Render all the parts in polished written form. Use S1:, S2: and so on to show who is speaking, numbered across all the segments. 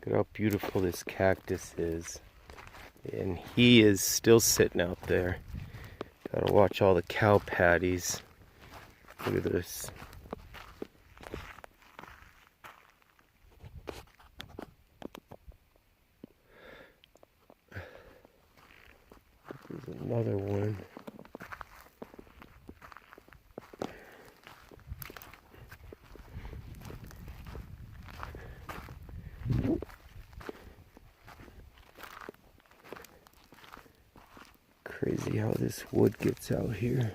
S1: Look how beautiful this cactus is. And he is still sitting out there. Gotta watch all the cow patties. Look at this. There's another one. Crazy how this wood gets out here.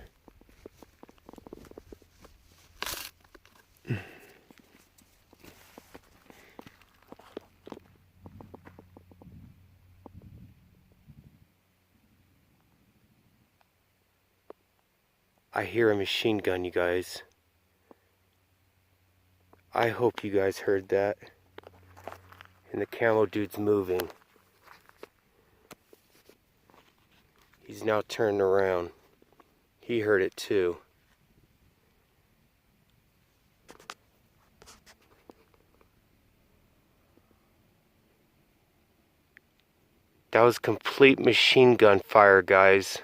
S1: I hear a machine gun, you guys. I hope you guys heard that. And the camo dude's moving. He's now turned around. He heard it too. That was complete machine gun fire, guys.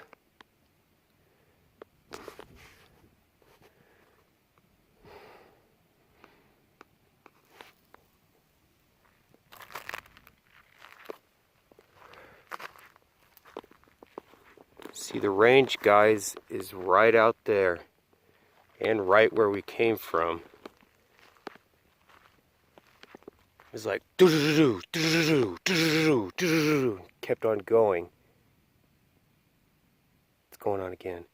S1: See, the range, guys, is right out there and right where we came from. It was like doo-doo-doo, doo-doo-doo, doo-doo-doo, doo-doo-doo. Kept on going. It's going on again.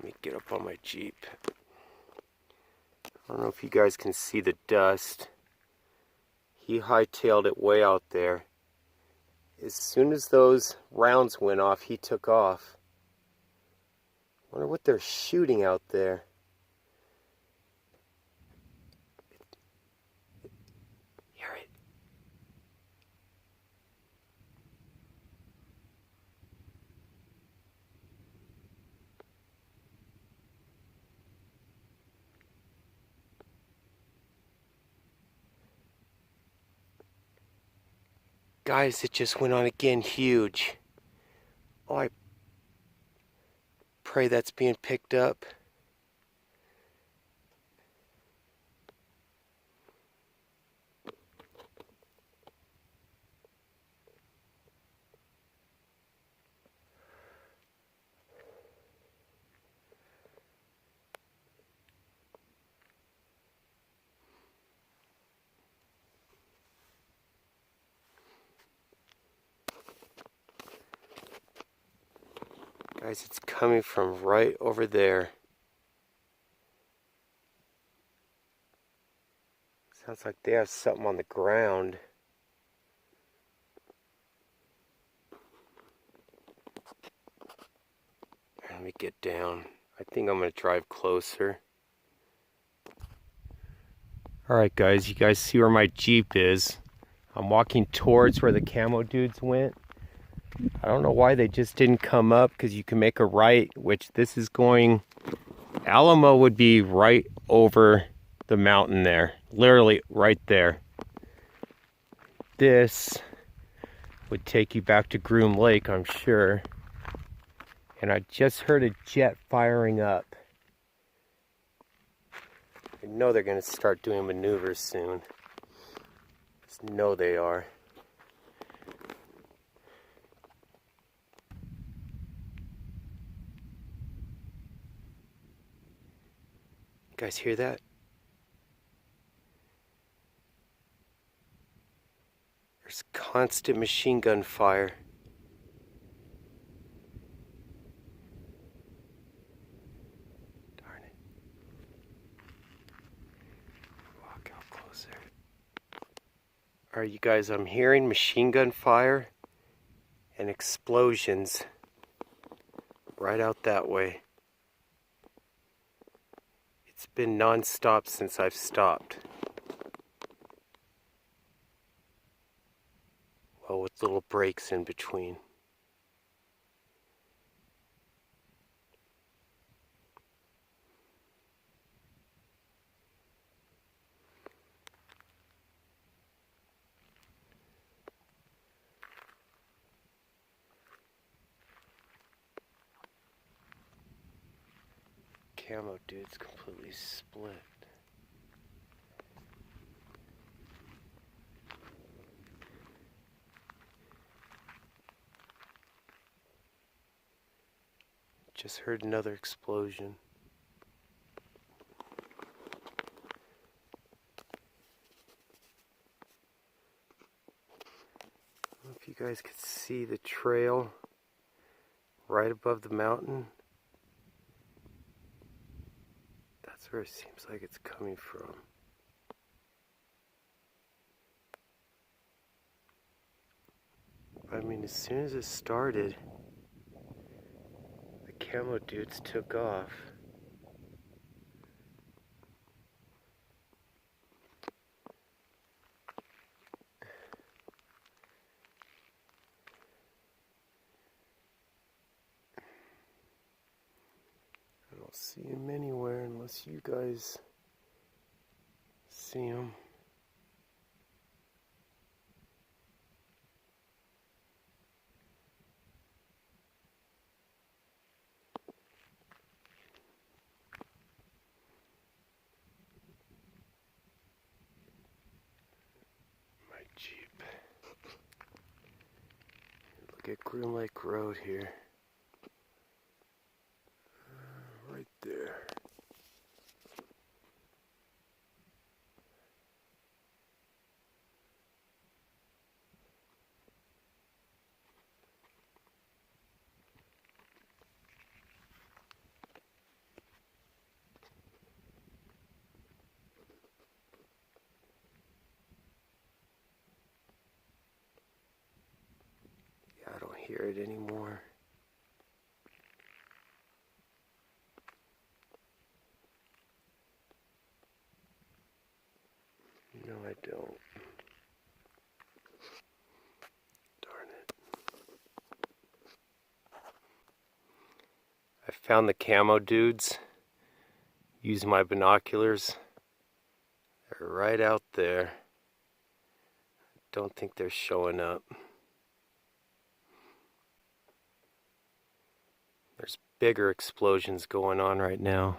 S1: Let me get up on my Jeep. I don't know if you guys can see the dust. He hightailed it way out there. As soon as those rounds went off, he took off. Wonder what they're shooting out there. Hear it. Guys, it just went on again, huge. Oh, I pray that's being picked up. Guys, it's coming from right over there. Sounds like they have something on the ground. Let me get down. I think I'm going to drive closer. Alright guys, you guys see where my Jeep is. I'm walking towards where the camo dudes went. I don't know why they just didn't come up, because you can make a right, which this is going... Alamo would be right over the mountain there. Literally right there. This would take you back to Groom Lake, I'm sure. And I just heard a jet firing up. I know they're going to start doing maneuvers soon. Just know they are. You guys hear that? There's constant machine gun fire. Darn it. Walk out closer. Alright, you guys, I'm hearing machine gun fire and explosions right out that way. It's been non-stop since I've stopped. Oh, with little breaks in between. Camo dude's completely split. Just heard another explosion. I don't know if you guys could see the trail right above the mountain. That's where it seems like it's coming from. I mean, as soon as it started, the camo dudes took off. I don't see him anywhere unless you guys see him. My Jeep. Look at Groom Lake Road here. Right there. Yeah, I don't hear it anymore. No, I don't. Darn it. I found the camo dudes. Use my binoculars. They're right out there. Don't think they're showing up. There's bigger explosions going on right now.